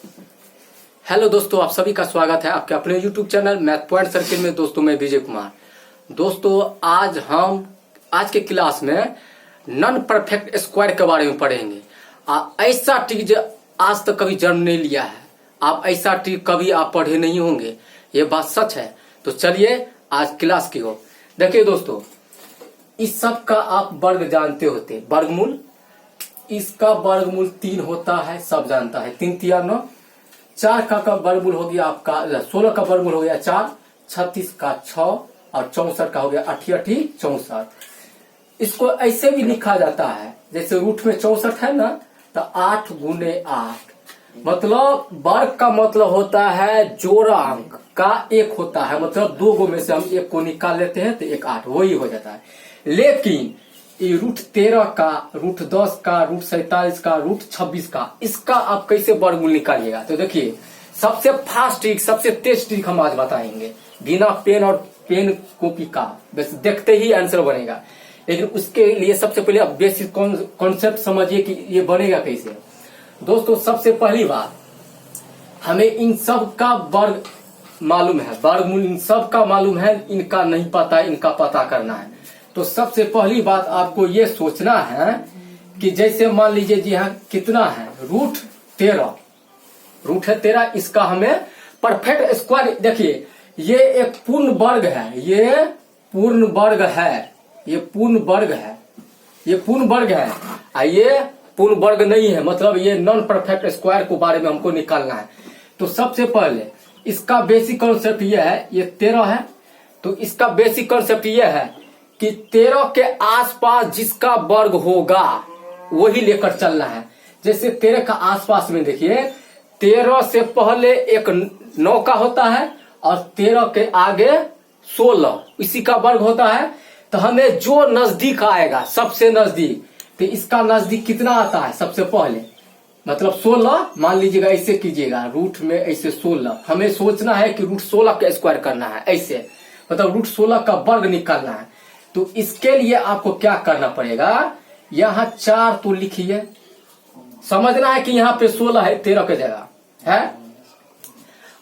Hello दोस्तों, आप सभी का स्वागत है आपके अपने YouTube channel math point circle में। दोस्तों मैं विजय कुमार। दोस्तों आज के क्लास में नॉन परफेक्ट स्क्वायर के बारे में पढ़ेंगे। ऐसा ट्रिक जो आज तक कभी जन्म नहीं लिया है, आप ऐसा ट्रिक कभी आप पढ़े नहीं होंगे, ये बात सच है। तो चलिए आज क्लास की हो। देखिए दोस्तों, इस सब का आप वर्ग जानते होते, वर्गमूल। इसका वर्गमूल 3 होता है, सब जानता है। 3 3 9। 4 का वर्गमूल हो गया आपका 16 का वर्गमूल हो गया 4, 36 का 6 और 64 का हो गया 8 8 64। इसको ऐसे भी लिखा जाता है, जैसे रूट में 64 है ना, तो 8 गुने 8। मतलब वर्ग का मतलब होता है जोड़ा अंक का एक होता है, मतलब 2 गो में से हम एक को निकाल लेते हैं तो एक 8 वही हो जाता है। लेकिन ये रूट 13 का, रूट 10 का, रूट 47 का, रूट 26 का, इसका आप कैसे वर्गमूल निकालिएगा? तो देखिए, सबसे फास्ट ट्रिक, सबसे तेज ट्रिक हम आज बताएंगे, बिना पेन और पेन कॉपी का, बस देखते ही आंसर बनेगा। लेकिन उसके लिए सबसे पहले आप बेसिक कॉन्सेप्ट समझिए कि ये बनेगा कैसे। दोस्तों सबसे पहली बात, हमें इन सब का वर्ग मालूम है, वर्गमूल इन सब का मालूम है, इनका नहीं पता है, इनका पता करना है। तो सबसे पहली बात आपको ये सोचना है कि जैसे मान लीजिए जी यहाँ कितना है, रूट 13, रूट है 13, इसका हमें परफेक्ट स्क्वायर। देखिए ये एक पूर्ण वर्ग है, ये पूर्ण वर्ग है, ये पूर्ण वर्ग है, ये पूर्ण वर्ग है, ये पूर्ण वर्ग नहीं है, मतलब ये नॉन परफेक्ट स्क्वायर को बारे में हमको निकालना है। तो सबसे पहले इसका बेसिक कॉन्सेप्ट ये है, ये 13 है, तो इसका बेसिक कॉन्सेप्ट ये है कि 13 के आसपास जिसका वर्ग होगा वही लेकर चलना है। जैसे 13 का आसपास में देखिए, 13 से पहले एक 9 का होता है और 13 के आगे 16 इसी का वर्ग होता है। तो हमें जो नजदीक आएगा, सबसे नजदीक, तो इसका नजदीक कितना आता है सबसे पहले, मतलब 16 मान लीजिएगा, ऐसे कीजिएगा, रूट में ऐसे 16, हमें सोचना है कि रूट 16 का स्क्वायर करना है, ऐसे मतलब रूट 16 का वर्ग निकालना है। तो इसके लिए आपको क्या करना पड़ेगा, यहाँ 4 तो लिखिए, समझना है कि यहाँ पे 16 है 13 की जगह है।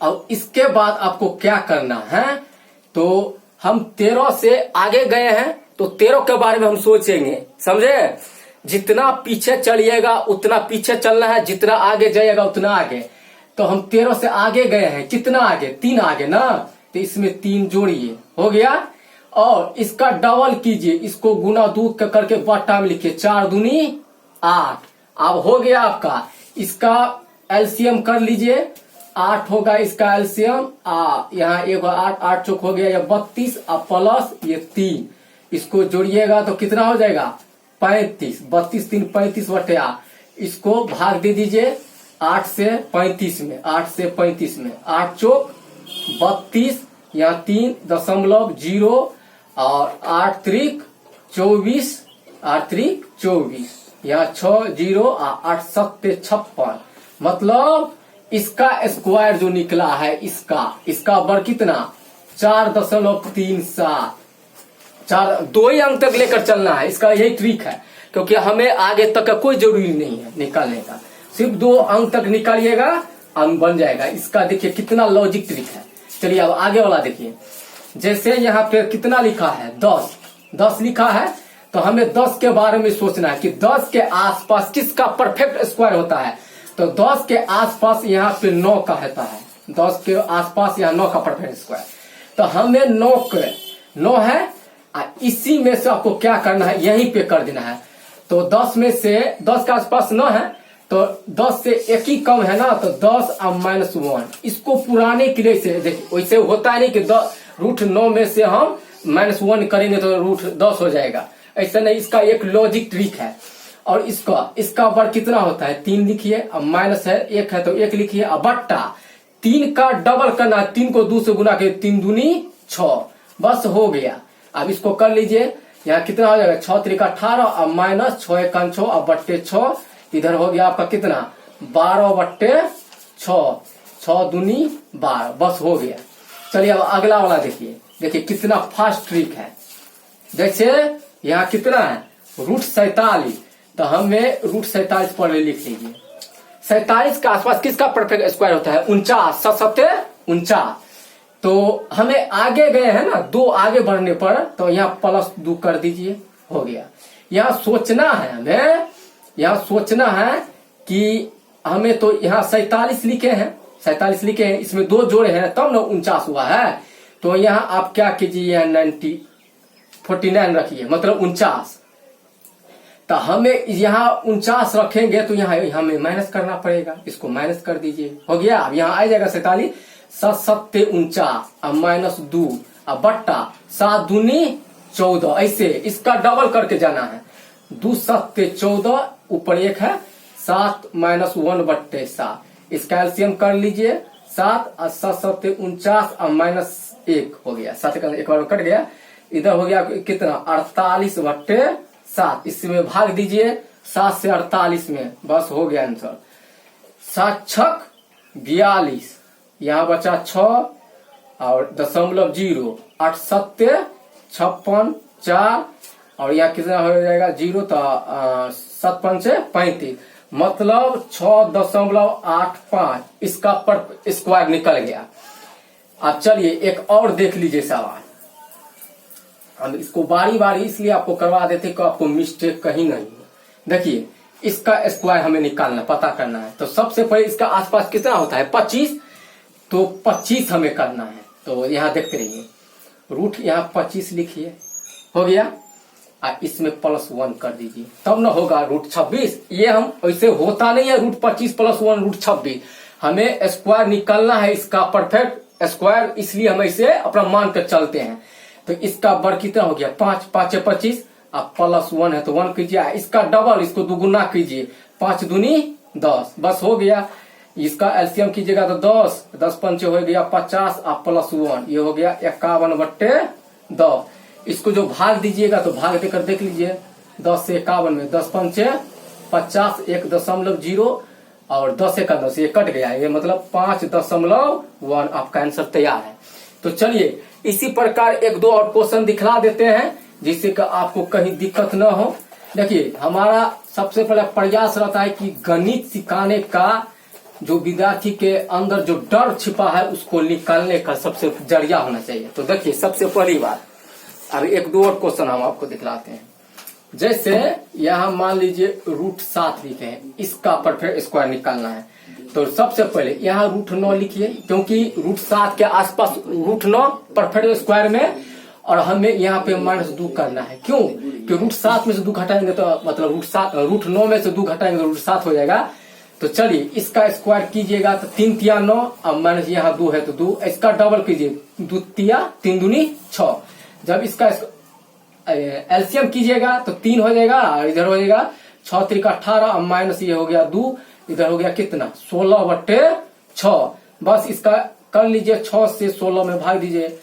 और इसके बाद आपको क्या करना है, तो हम 13 से आगे गए हैं तो 13 के बारे में हम सोचेंगे, समझे? जितना पीछे चलिएगा उतना पीछे चलना है, जितना आगे जाइएगा उतना आगे। तो हम 13 से आगे गए हैं, कितना आगे, 3 आगे ना, तो इसमें 3 जोड़िए, हो गया। और इसका डबल कीजिए, इसको गुना 2 करके बट्टा में लिखिए, 4 दूनी 8। अब हो गया आपका, इसका एलसीएम कर लीजिए, 8 होगा इसका एलसीएम। यहाँ एक 8 8 चौक हो गया, या 32 प्लस ये 3, इसको जोड़िएगा तो कितना हो जाएगा, 35। 32 3 35 बटे 8, इसको भाग दे दीजिए 8 से 35 में, 8 से 35 में, 8 चौक 32, यहाँ 3.0 और 8 त्रिक 24, 8 त्रिक 24, यहाँ 6 0 और 8 7 56। मतलब इसका स्क्वायर जो निकला है, इसका वर्ग कितना, 4.37। 2 ही अंक तक लेकर चलना है, इसका यही ट्रिक है, क्योंकि हमें आगे तक का कोई जरूरी नहीं है निकालने का, सिर्फ 2 अंक तक निकालिएगा, अंक बन जाएगा। इसका देखिए कितना लॉजिक ट्रिक है। चलिए अब आगे वाला देखिए, जैसे यहाँ पे कितना लिखा है, 10 लिखा है, तो हमें 10 के बारे में सोचना है कि 10 के आसपास किसका परफेक्ट स्क्वायर होता है। तो 10 के आसपास यहाँ पे 9 का होता है, 10 के आसपास यहाँ 9 का परफेक्ट स्क्वायर। तो हमें 9 है, इसी में से आपको क्या करना है, यहीं पे कर देना है। तो 10 में से 10 के आसपास 9 है, तो 10 से एक ही कम है ना, तो 10 और -1, इसको पुराने किले से देखिए, वैसे होता है नहीं कि रूट 9 में से हम -1 करेंगे तो रूट 10 हो जाएगा, ऐसा नहीं। इसका एक लॉजिक ट्रिक है। और इसका वर्ग कितना होता है, 3 लिखिए, अब माइनस है 1 है तो 1 लिखिए, अब बट्टा 3 का डबल करना है, 3 को 2 से गुना के, 3 दूनी 6, बस हो गया। अब इसको कर लीजिए, यहाँ कितना हो जाएगा, 6 3 18 और माइनस 6 1 6 और बट्टे 6, इधर हो गया आपका कितना, 12 बट्टे 6, 6 दूनी 12, बस हो गया। चलिए अब अगला वाला देखिए कितना फास्ट ट्रिक है। जैसे यहाँ कितना है, रूट 47, तो हमें रूट 47 पढ़ लिख लीजिए। 47 के आसपास किसका परफेक्ट स्क्वायर होता है? 49, 49। तो हमें आगे गए हैं ना, 2 आगे बढ़ने पर, तो यहाँ +2 कर दीजिए, हो गया। यहाँ सोचना है हमें, यहाँ सोचना है कि हमें तो यहाँ 47 लिखे हैं, 47 लिखे हैं, इसमें 2 जोड़े हैं तब ना 49 हुआ है। तो यहाँ आप क्या कीजिए, 49 रखिए, मतलब 49। तो हमें यहाँ 49 रखेंगे तो यहाँ हमें माइनस करना पड़ेगा, इसको माइनस कर दीजिए, हो गया। अब यहाँ आ जाएगा 47, 7 7 49, अब -2, अब बट्टा 7 दूनी 14, ऐसे इसका डबल करके जाना है। 2 7 14, ऊपर 1 है, 7 -1/7, इसका एलसीएम कर लीजिए 7 और 7 7 49 और -1 हो गया, 7 का एक बार कट गया। इधर हो गया कितना, 48/7, इसमें भाग दीजिए 7 से 48 में, बस हो गया आंसर। 7 छक 42, यहाँ बचा 6 और 0.0, 8 7 56 4, और यहाँ कितना हो जाएगा 0, तो 7 5 35, मतलब 6.85 इसका पर स्क्वायर निकल गया। अब चलिए एक और देख लीजिए सवाल, हम इसको बारी बारी इसलिए आपको करवा देते कि आपको मिस्टेक कहीं नहीं। देखिए इसका स्क्वायर हमें निकालना, पता करना है। तो सबसे पहले इसका आसपास कितना होता है, 25, तो 25 हमें करना है। तो यहाँ देखते रहिए, रूट यहाँ 25 लिखिए, हो गया। इसमें +1 कर दीजिए, तब ना होगा √26। ये हम ऐसे होता नहीं है, √25 + 1 √26। हमें स्क्वायर निकालना है, इसका परफेक्ट स्क्वायर, इसलिए हम इसे अपना मान कर चलते हैं। तो इसका बर कितना हो गया, 5 5 25, अब +1 है तो 1 कीजिए, इसका डबल, इसको दुगुना कीजिए, 5 दूनी 10, बस हो गया। इसका एलसीएम कीजिएगा तो 10 10 पंचे हो गया 50, अब +1, ये हो गया 51/10। इसको जो भाग दीजिएगा तो भाग देकर देख लीजिए, 10 से 51 में 10 पंचे 50, 1.0 और 10 से 10, ये कट गया, ये मतलब 5.1 आपका आंसर तैयार है। तो चलिए इसी प्रकार 1-2 और क्वेश्चन दिखला देते हैं, जिससे कि आपको कहीं दिक्कत न हो। देखिए हमारा सबसे पहले प्रयास रहता है कि गणित सिखाने का जो विद्यार्थी के अंदर जो डर छिपा है उसको निकालने का सबसे जरिया होना चाहिए। तो देखिए सबसे पहली बात, अब 1-2 और क्वेश्चन हम आपको दिखलाते हैं। जैसे यहाँ मान लीजिए √7 लिखे हैं, इसका परफेक्ट स्क्वायर निकालना है। तो सबसे पहले यहाँ √9 लिखिए, क्योंकि √7 के आसपास √9 परफेक्ट स्क्वायर में, और हमें यहाँ पे -2 करना है। क्यों? कि √7 में से 2 घटाएंगे तो मतलब √9 में से 2 घटाएंगे तो √7 हो जाएगा। तो चलिए इसका स्क्वायर कीजिएगा तो 3 3 9, अब माइनस यहाँ 2 है तो 2, इसका डबल कीजिए, 2 3 दूनी 6। जब इसका एलसीएम कीजिएगा तो 3 हो जाएगा, और इधर हो जाएगा 6 3 18, अब माइनस ये हो गया 2, इधर हो गया कितना 16/6। बस इसका कर लीजिए, 6 से 16 में भाग दीजिए,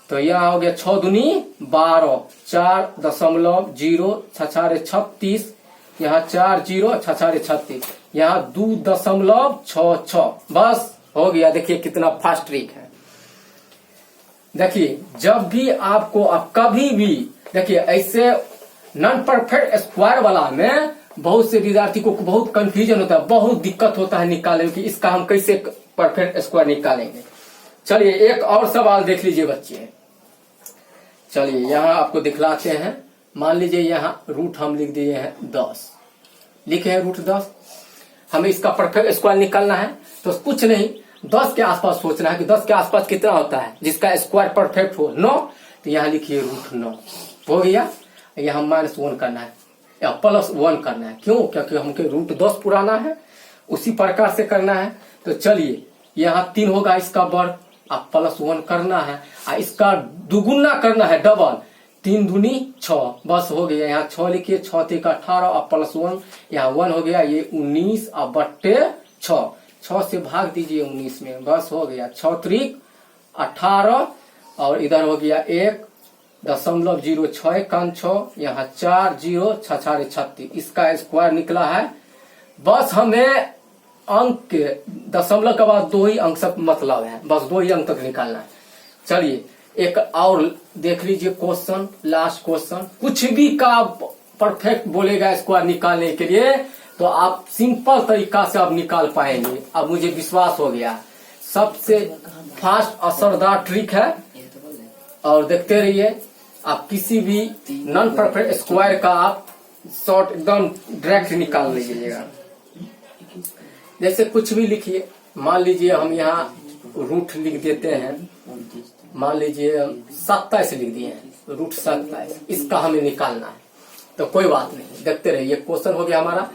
तो यहाँ हो गया 6 दूनी 12, 4.0 6 36, यहाँ 4 0 6 36, यहाँ 2.66, बस हो गया। देखिए कितना फास्ट ट्रिक है। देखिए जब भी आपको, अब कभी भी देखिए ऐसे नॉन परफेक्ट स्क्वायर वाला में बहुत से विद्यार्थी को बहुत कंफ्यूजन होता है, बहुत दिक्कत होता है निकालने की, इसका हम कैसे परफेक्ट स्क्वायर निकालेंगे। चलिए एक और सवाल देख लीजिए बच्चे। चलिए यहाँ आपको दिखलाते हैं। मान लीजिए यहाँ रूट हम लिख दिए हैं 10, लिखे हैं √10, हमें इसका परफेक्ट स्क्वायर निकालना है। तो कुछ नहीं, 10 के आसपास सोचना है कि 10 के आसपास कितना होता है जिसका स्क्वायर परफेक्ट हो, 9। तो यहाँ लिखिए √9, हो गया। यहाँ -1 करना है या +1 करना है, क्यों? क्योंकि हमके √10 पुराना है, उसी प्रकार से करना है। तो चलिए यहाँ 3 होगा इसका वर्ग, अब +1 करना है, और इसका दुगुना करना है, डबल, 3 दूनी 6, बस हो गया। यहाँ 6 लिखिए, 6 3 18, अब +1, यहाँ 1 हो गया, ये 19 अब बट्टे 6, 6 से भाग दीजिए 19 में, बस हो गया। 6 3 18, और इधर हो गया 1.06, यहाँ 4 0 6 36, इसका स्क्वायर निकला है। बस हमें अंक के दशमलव के बाद 2 ही अंक सब मतलब है, बस 2 ही अंक तक निकालना है। चलिए एक और देख लीजिए क्वेश्चन, लास्ट क्वेश्चन। कुछ भी का परफेक्ट बोलेगा स्क्वायर निकालने के लिए तो आप सिंपल तरीका से अब निकाल पाएंगे। अब मुझे विश्वास हो गया, सबसे फास्ट असरदार ट्रिक है और देखते रहिए। आप किसी भी नॉन परफेक्ट स्क्वायर का आप शॉर्ट एकदम डायरेक्ट निकाल लीजिएगा। जैसे कुछ भी लिखिए, मान लीजिए हम यहाँ रूट लिख देते हैं, मान लीजिए 27 लिख दिए हैं, रूट 27, इसका हमें निकालना है। तो कोई बात नहीं, देखते रहिए, क्वेश्चन हो गया हमारा।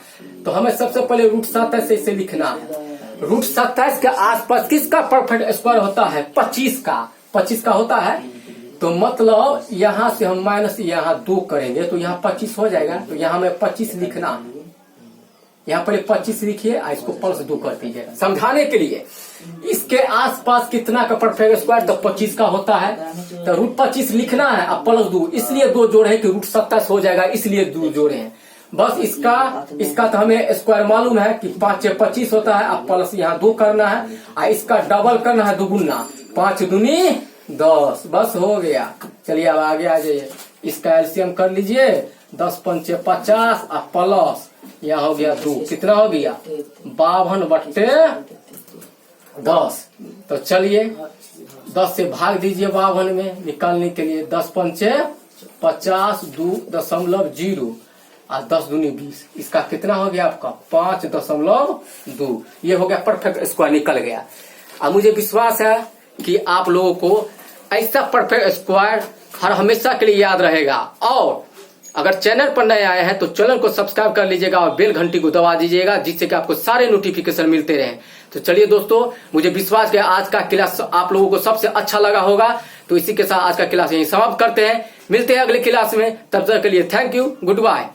तो हमें सबसे पहले रूट 27 से इसे लिखना है। रूट 27 के आसपास किसका परफेक्ट स्क्वायर होता है? 25 का। 25 का होता है, तो मतलब यहाँ से हम माइनस यहाँ 2 करेंगे तो यहाँ 25 हो जाएगा। तो यहाँ हमें 25 लिखना है, यहाँ पहले 25 लिखिए, इसको प्लस 2 कर दीजिएगा समझाने के लिए। इसके आसपास कितना का परफेक्ट स्क्वायर? तो 25 का होता है। तो रूट 25 लिखना है, अब प्लस 2, इसलिए 2 जोड़े कि रूट 27 हो जाएगा, इसलिए 2 जोड़े हैं। बस इसका तो हमें स्क्वायर मालूम है कि 5 से 25 होता है। अब प्लस यहाँ 2 करना है और इसका डबल करना है, दुगुना, 5 दूनी 10, बस हो गया। चलिए अब आगे आ जाइए, इसका एलसीएम कर लीजिए, 10 पंचे 50 और प्लस यहाँ हो गया 2, कितना हो गया? 52/10। तो चलिए 10 से भाग दीजिए 52 में निकालने के लिए। 10 पंचे 50, 2.0 और 10 दूनी 20, इसका कितना हो गया आपका? 5.2। ये हो गया परफेक्ट स्क्वायर, निकल गया। अब मुझे विश्वास है कि आप लोगों को ऐसा परफेक्ट स्क्वायर हर हमेशा के लिए याद रहेगा। और अगर चैनल पर नए आए हैं तो चैनल को सब्सक्राइब कर लीजिएगा और बेल घंटी को दबा दीजिएगा, जिससे कि आपको सारे नोटिफिकेशन मिलते रहें। तो चलिए दोस्तों, मुझे विश्वास है आज का क्लास आप लोगों को सबसे अच्छा लगा होगा। तो इसी के साथ आज का क्लास यहीं समाप्त करते हैं। मिलते हैं अगले क्लास में, तब तक के लिए थैंक यू, गुड बाय।